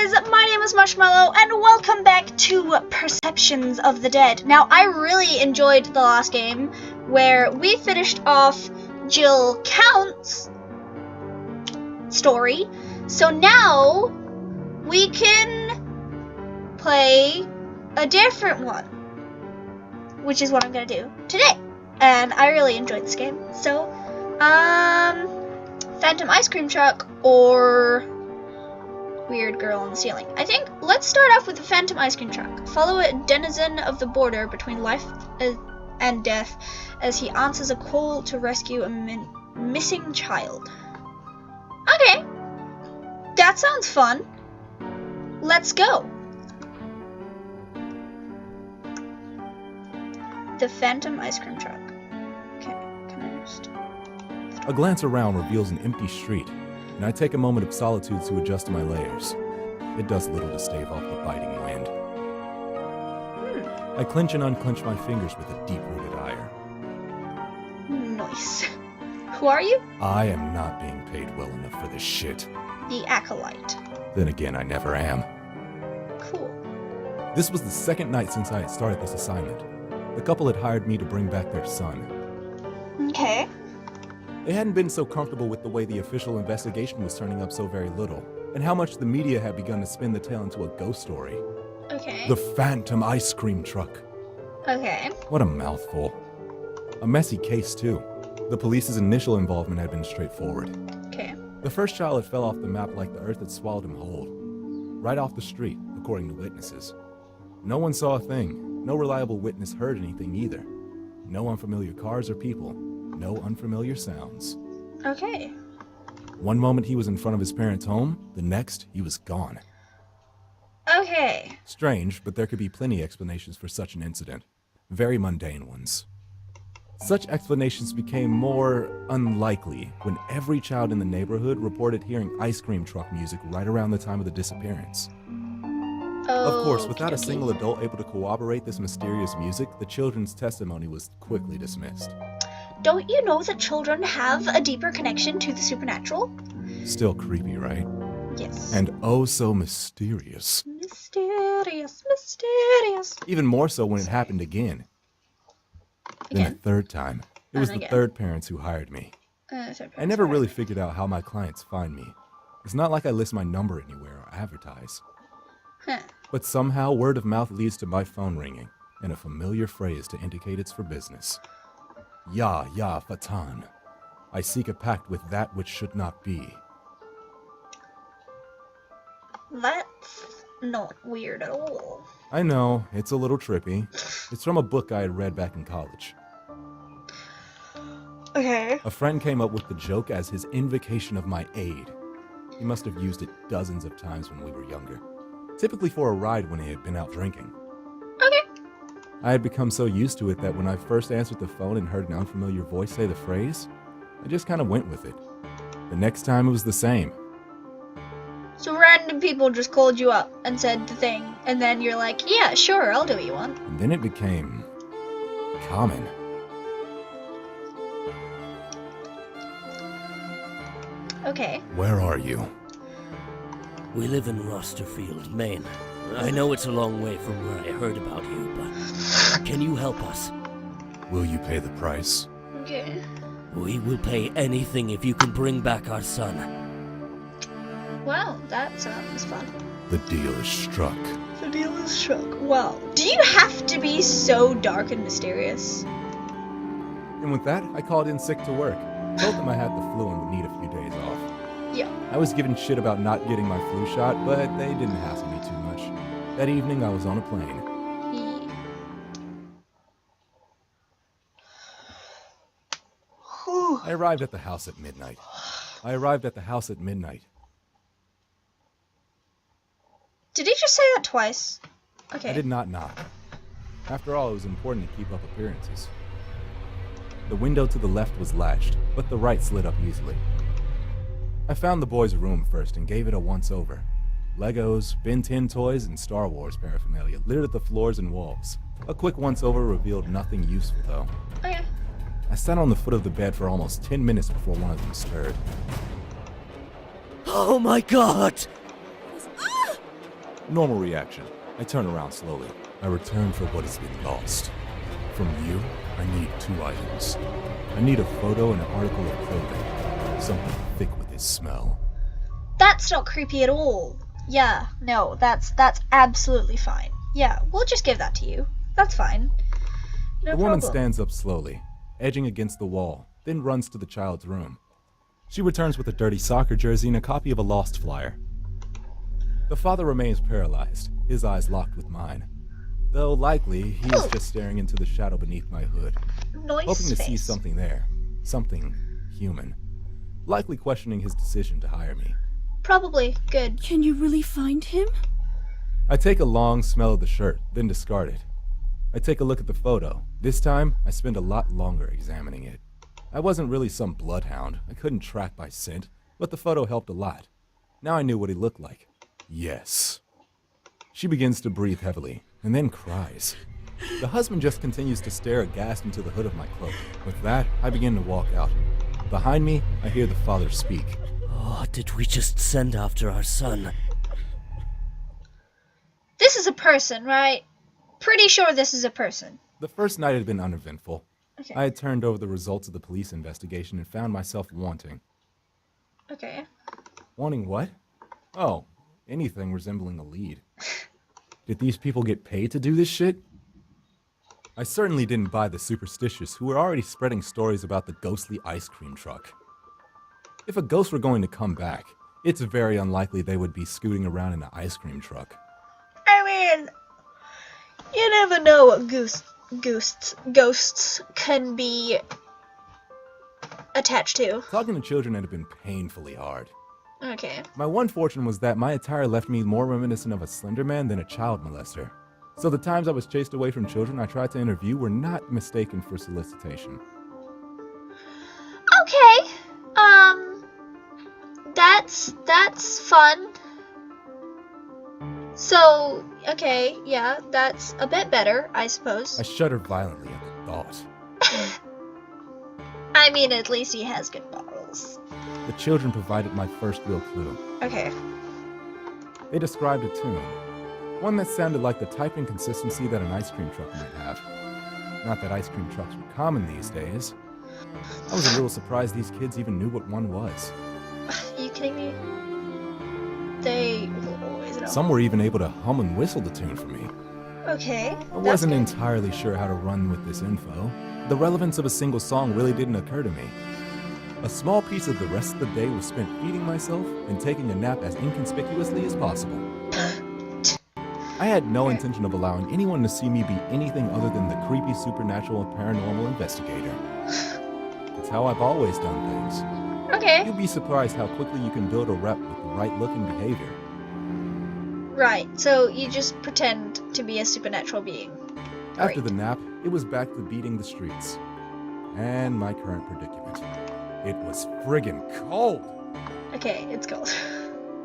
guys, my name is Moshmallow, and welcome back to Perceptions of the Dead. Now, I really enjoyed the last game, where we finished off Jill Count's story, so now we can play a different one, which is what I'm going to do today, and I really enjoyed this game. So, Phantom Ice Cream Truck or Weird Girl on the Ceiling. I think let's start off with the Phantom Ice Cream Truck. Follow a denizen of the border between life and death as he answers a call to rescue a missing child. Okay, that sounds fun. Let's go. The Phantom Ice Cream Truck. Okay, can I just... A glance around reveals an empty street, and I take a moment of solitude to adjust to my layers. It does little to stave off the biting wind. I clench and unclench my fingers with a deep-rooted ire. Nice. Who are you? I am not being paid well enough for this shit. The Acolyte. Then again, I never am. Cool. This was the second night since I had started this assignment. The couple had hired me to bring back their son. Okay. They hadn't been so comfortable with the way the official investigation was turning up so very little, and how much the media had begun to spin the tale into a ghost story. Okay. The Phantom Ice Cream Truck. Okay. What a mouthful. A messy case, too. The police's initial involvement had been straightforward. Okay. The first child had fell off the map like the earth had swallowed him whole. Right off the street, according to witnesses. No one saw a thing. No reliable witness heard anything either. No unfamiliar cars or people. No unfamiliar sounds. Okay. One moment he was in front of his parents' home, the next he was gone. Okay. Strange, but there could be plenty explanations for such an incident. Very mundane ones. Such explanations became more unlikely when every child in the neighborhood reported hearing ice cream truck music right around the time of the disappearance. Of course, without a single adult able to corroborate this mysterious music, the children's testimony was quickly dismissed. Don't you know that children have a deeper connection to the supernatural? Still creepy, right? Yes. And oh so mysterious. Mysterious, mysterious. Even more so when it happened again. Then a third time. It was the third parents who hired me. I never really figured out how my clients find me. It's not like I list my number anywhere or advertise. Huh. But somehow word of mouth leads to my phone ringing, and a familiar phrase to indicate it's for business. Ya, ya, Fatan. I seek a pact with that which should not be. That's not weird at all. I know, it's a little trippy. It's from a book I had read back in college. Okay. A friend came up with the joke as his invocation of my aid. He must have used it dozens of times when we were younger. Typically for a ride when he had been out drinking. Okay. I had become so used to it that when I first answered the phone and heard an unfamiliar voice say the phrase, I just kind of went with it. The next time it was the same. So random people just called you up and said the thing, and then you're like, yeah, sure, I'll do what you want. And then it became common. Okay. Where are you? We live in Rosterfield, Maine. I know it's a long way from where I heard about you, but can you help us? Will you pay the price? Okay. We will pay anything if you can bring back our son. Wow, that sounds fun. The deal is struck. The deal is struck. Wow. Do you have to be so dark and mysterious? And with that, I called in sick to work. Told them I had the flu and would need a few days off. Yeah. I was given shit about not getting my flu shot, but they didn't hassle me too much. That evening, I was on a plane. I arrived at the house at midnight. Did he just say that twice? Okay. I did not knock. After all, it was important to keep up appearances. The window to the left was latched, but the right slid up easily. I found the boys' room first and gave it a once-over. Legos, Ben 10 toys, and Star Wars paraphernalia littered the floors and walls. A quick once-over revealed nothing useful, though. Okay. I sat on the foot of the bed for almost 10 minutes before one of them stirred. Oh my god! Normal reaction. I turn around slowly. I return for what has been lost. From you, I need 2 items. I need a photo and an article of clothing. Something thick with its smell. That's not creepy at all. Yeah, no, that's absolutely fine. Yeah, we'll just give that to you. That's fine. No The woman problem. stands up slowly, edging against the wall, then runs to the child's room. She returns with a dirty soccer jersey and a copy of a lost flyer. The father remains paralyzed, his eyes locked with mine. Though likely, he is just staring into the shadow beneath my hood, Nice hoping to see face. something there. Something human. Likely questioning his decision to hire me. Probably. Good. Can you really find him? I take a long smell of the shirt, then discard it. I take a look at the photo. This time, I spend a lot longer examining it. I wasn't really some bloodhound. I couldn't track by scent, but the photo helped a lot. Now I knew what he looked like. Yes. She begins to breathe heavily, and then cries. The husband just continues to stare aghast into the hood of my cloak. With that, I begin to walk out. Behind me, I hear the father speak. Oh, did we just send after our son? This is a person, right? Pretty sure this is a person. The first night had been uneventful. Okay. I had turned over the results of the police investigation and found myself wanting. Okay. Wanting what? Oh, anything resembling a lead. Did these people get paid to do this shit? I certainly didn't buy the superstitious who were already spreading stories about the ghostly ice cream truck. If a ghost were going to come back, it's very unlikely they would be scooting around in an ice cream truck. I mean, you never know what ghosts can be attached to. Talking to children had been painfully hard. Okay. My one fortune was that my attire left me more reminiscent of a slender man than a child molester. So the times I was chased away from children I tried to interview were not mistaken for solicitation. Okay. That's fun. So, okay, yeah, that's a bit better, I suppose. I shuddered violently at the thought. I mean, at least he has good balls. The children provided my first real clue. Okay. They described a tune. One that sounded like the type and consistency that an ice cream truck might have. Not that ice cream trucks were common these days. I was a little surprised these kids even knew what one was. Are you kidding me? They will always know. Some were even able to hum and whistle the tune for me. Okay. I wasn't entirely sure how to run with this info. The relevance of a single song really didn't occur to me. A small piece of the rest of the day was spent feeding myself and taking a nap as inconspicuously as possible. I had no intention of allowing anyone to see me be anything other than the creepy supernatural and paranormal investigator. It's how I've always done things. Okay. You'll be surprised how quickly you can build a rep with the right look and behavior. Right, so you just pretend to be a supernatural being. After the nap, it was back to beating the streets. And my current predicament. It was friggin' cold! Okay, it's cold.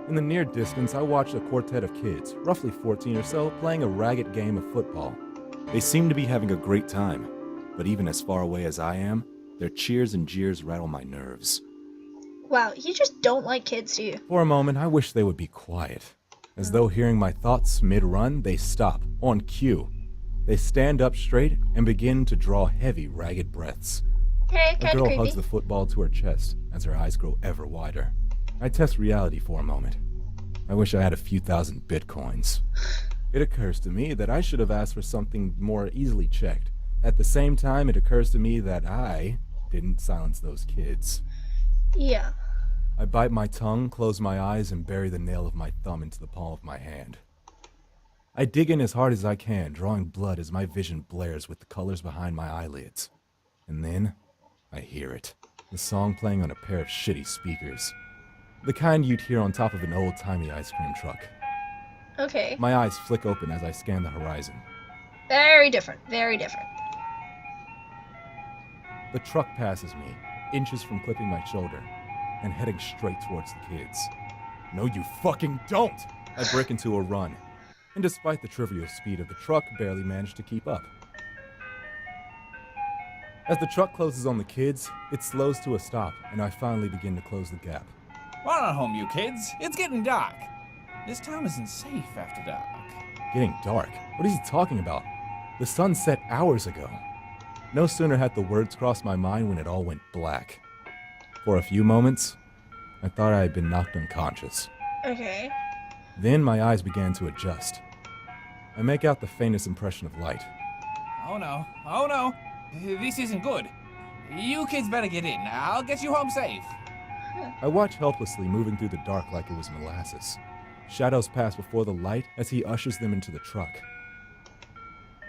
In the near distance, I watched a quartet of kids, roughly 14 or so, playing a ragged game of football. They seemed to be having a great time, but even as far away as I am, their cheers and jeers rattle my nerves. Wow, you just don't like kids, do you? For a moment, I wish they would be quiet. As though hearing my thoughts mid-run, they stop, on cue. They stand up straight and begin to draw heavy, ragged breaths. Okay, A kinda girl creepy. hugs the football to her chest as her eyes grow ever wider. I test reality for a moment. I wish I had a few thousand bitcoins. It occurs to me that I should have asked for something more easily checked. At the same time, it occurs to me that I didn't silence those kids. Yeah. I bite my tongue, close my eyes, and bury the nail of my thumb into the palm of my hand. I dig in as hard as I can, drawing blood as my vision blares with the colors behind my eyelids. And then, I hear it. The song playing on a pair of shitty speakers. The kind you'd hear on top of an old-timey ice cream truck. Okay. My eyes flick open as I scan the horizon. Very different. Very different. The truck passes me, inches from clipping my shoulder, and heading straight towards the kids. No, you fucking don't! I break into a run, and despite the trivial speed of the truck, barely manage to keep up. As the truck closes on the kids, it slows to a stop, and I finally begin to close the gap. Run on home, you kids. It's getting dark. This town isn't safe after dark. Getting dark? What is he talking about? The sun set hours ago. No sooner had the words crossed my mind when it all went black. For a few moments, I thought I had been knocked unconscious. Okay. Then my eyes began to adjust. I make out the faintest impression of light. Oh no. This isn't good. You kids better get in. I'll get you home safe. I watch helplessly, moving through the dark like it was molasses. Shadows pass before the light as he ushers them into the truck.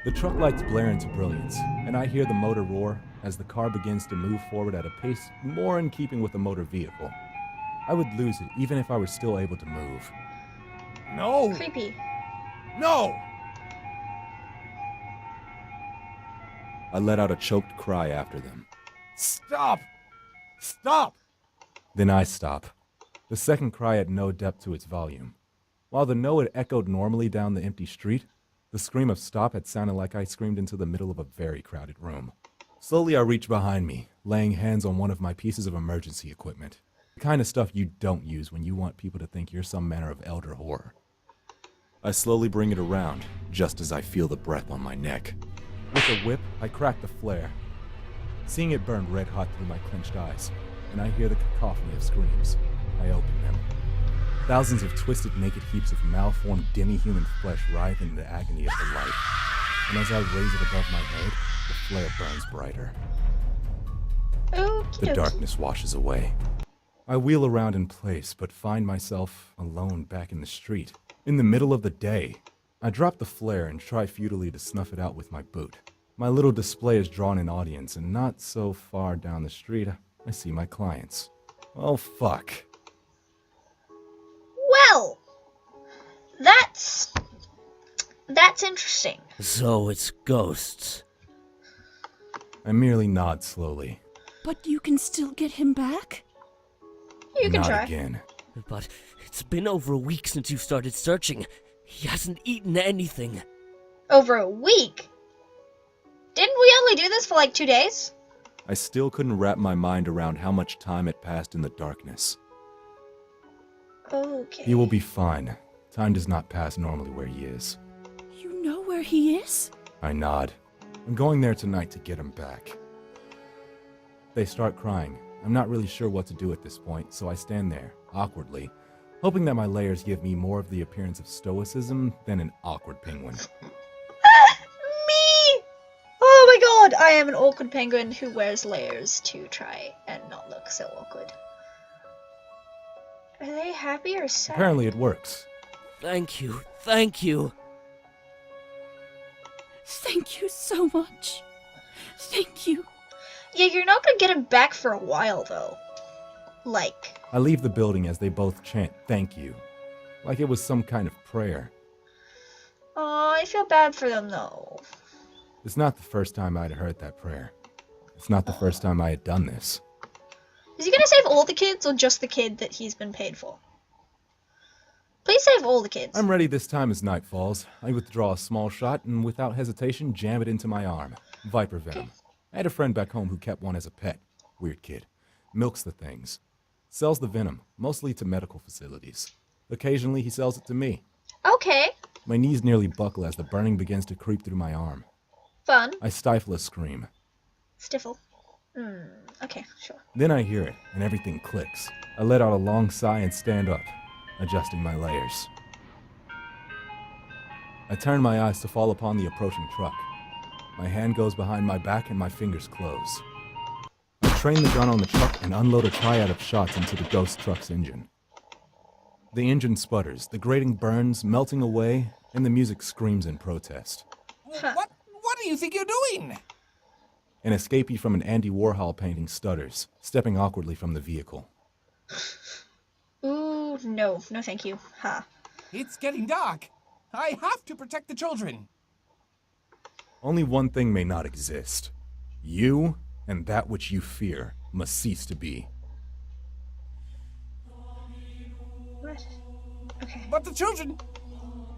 The truck lights blare into brilliance, and I hear the motor roar as the car begins to move forward at a pace more in keeping with a motor vehicle. I would lose it even if I were still able to move. No! Creepy. No! I let out a choked cry after them. Stop! Stop! Then I stop. The second cry had no depth to its volume. While the no had echoed normally down the empty street, the scream of stop had sounded like I screamed into the middle of a very crowded room. Slowly I reach behind me, laying hands on one of my pieces of emergency equipment. The kind of stuff you don't use when you want people to think you're some manner of elder horror. I slowly bring it around, just as I feel the breath on my neck. With a whip, I crack the flare. Seeing it burn red hot through my clenched eyes, and I hear the cacophony of screams. I open them. Thousands of twisted, naked heaps of malformed, demi-human flesh writhe in the agony of the light. And as I raise it above my head, the flare burns brighter. Okie The dokie. darkness washes away. I wheel around in place, but find myself alone back in the street. In the middle of the day, I drop the flare and try futilely to snuff it out with my boot. My little display has drawn an audience, and not so far down the street, I see my clients. Oh, fuck. Well, that's interesting. So it's ghosts. I merely nod slowly. But you can still get him back? You can Not try. again. But it's been over a week since you started searching. He hasn't eaten anything. Over a week? Didn't we only do this for like 2 days? I still couldn't wrap my mind around how much time had passed in the darkness. Okay. He will be fine. Time does not pass normally where he is. You know where he is? I nod. I'm going there tonight to get him back. They start crying. I'm not really sure what to do at this point, so I stand there, awkwardly, hoping that my layers give me more of the appearance of stoicism than an awkward penguin. Me! Oh my god, I am an awkward penguin who wears layers to try and not look so awkward. Are they happy or sad? Apparently it works. Thank you. Thank you. Thank you so much. Thank you. Yeah, you're not gonna get him back for a while though. Like, I leave the building as they both chant thank you, like it was some kind of prayer. oh, I feel bad for them though. It's not the first time I'd heard that prayer. It's not the first time I had done this. Is he gonna save all the kids or just the kid that he's been paid for? Please save all the kids. I'm ready this time as night falls. I withdraw a small shot and without hesitation jam it into my arm. Viper venom. Okay. I had a friend back home who kept one as a pet. Weird kid. Milks the things. Sells the venom, mostly to medical facilities. Occasionally he sells it to me. Okay, My knees nearly buckle as the burning begins to creep through my arm. fun. I stifle a scream. Stiffle. Okay, sure. Then I hear it, and everything clicks. I let out a long sigh and stand up, adjusting my layers. I turn my eyes to fall upon the approaching truck. My hand goes behind my back and my fingers close. I train the gun on the truck and unload a triad of shots into the ghost truck's engine. The engine sputters, the grating burns, melting away, and the music screams in protest. Huh. What do you think you're doing? An escapee from an Andy Warhol painting stutters, stepping awkwardly from the vehicle. Ooh, no thank you. Ha. It's getting dark. I have to protect the children. Only one thing may not exist. You and that which you fear must cease to be. What? Okay. But the children...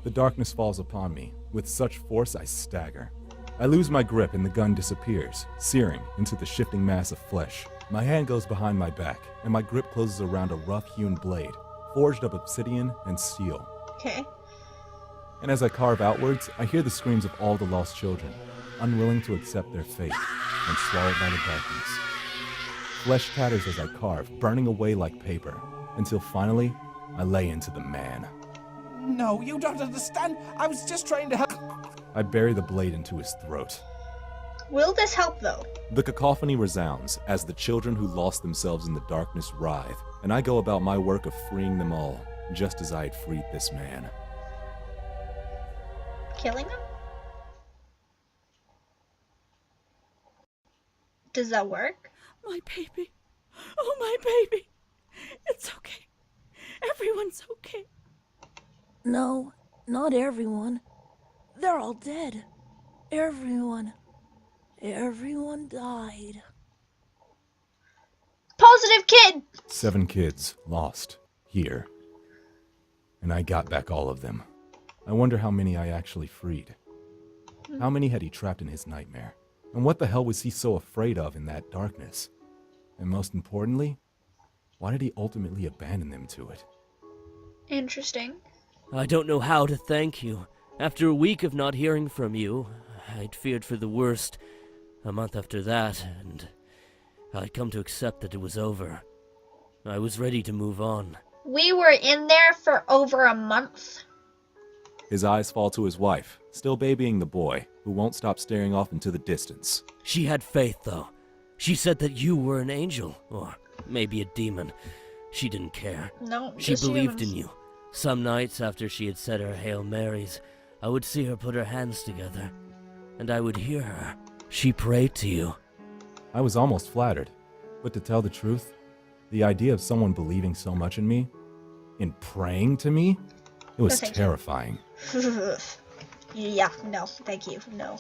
The darkness falls upon me. With such force, I stagger. I lose my grip and the gun disappears, searing into the shifting mass of flesh. My hand goes behind my back, and my grip closes around a rough-hewn blade, forged of obsidian and steel. Okay. And as I carve outwards, I hear the screams of all the lost children, unwilling to accept their fate and swallowed by the darkness. Flesh tatters as I carve, burning away like paper, until finally, I lay into the man. No, you don't understand. I was just trying to help. I bury the blade into his throat. Will this help, though? The cacophony resounds as the children who lost themselves in the darkness writhe, and I go about my work of freeing them all, just as I had freed this man. Killing them? Does that work? My baby. Oh, my baby. It's okay. Everyone's okay. No, not everyone. They're all dead. Everyone. Everyone died. Positive kid! 7 kids lost here. And I got back all of them. I wonder how many I actually freed. How many had he trapped in his nightmare? And what the hell was he so afraid of in that darkness? And most importantly, why did he ultimately abandon them to it? Interesting. I don't know how to thank you. After a week of not hearing from you, I'd feared for the worst. A month after that, and I'd come to accept that it was over. I was ready to move on. We were in there for over a month. His eyes fall to his wife, still babying the boy, who won't stop staring off into the distance. She had faith, though. She said that you were an angel, or maybe a demon. She didn't care. No, She just believed humans. in you. Some nights after she had said her Hail Marys, I would see her put her hands together, and I would hear her. She prayed to you. I was almost flattered, but to tell the truth, the idea of someone believing so much in me, in praying to me, it was thank you. terrifying. Yeah, no, thank you. No.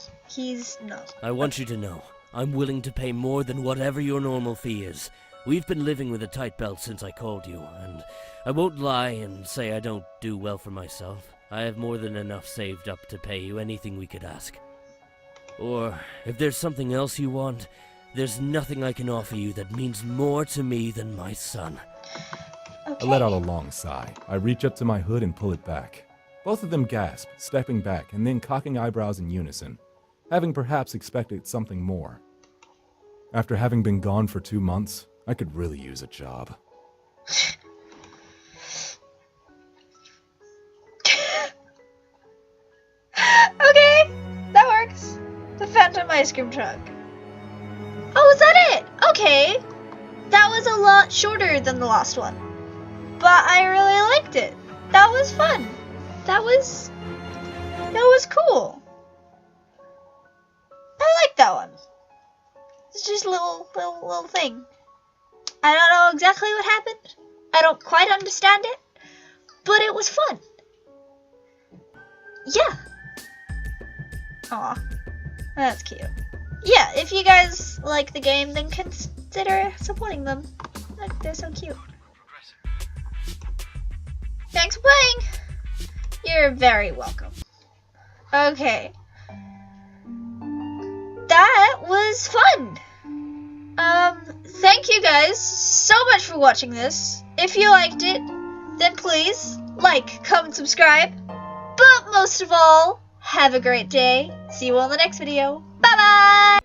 No. I want you to know, I'm willing to pay more than whatever your normal fee is. We've been living with a tight belt since I called you, and I won't lie and say I don't do well for myself. I have more than enough saved up to pay you anything we could ask. Or, if there's something else you want, there's nothing I can offer you that means more to me than my son. Okay. I let out a long sigh. I reach up to my hood and pull it back. Both of them gasp, stepping back and then cocking eyebrows in unison, having perhaps expected something more. After having been gone for 2 months, I could really use a job. Okay, that works. The Phantom ice cream truck. Oh, is that it? Okay. That was a lot shorter than the last one. But I really liked it. That was fun. That was cool. I like that one. It's just a little thing. I don't know exactly what happened. I don't quite understand it. But it was fun. Yeah. Aw. That's cute. Yeah, if you guys like the game, then consider supporting them. Look, they're so cute. Thanks for playing! You're very welcome. Okay. That was fun! Thank you guys so much for watching this. If you liked it, then please like, comment, subscribe. But most of all, have a great day. See you all in the next video. Bye bye!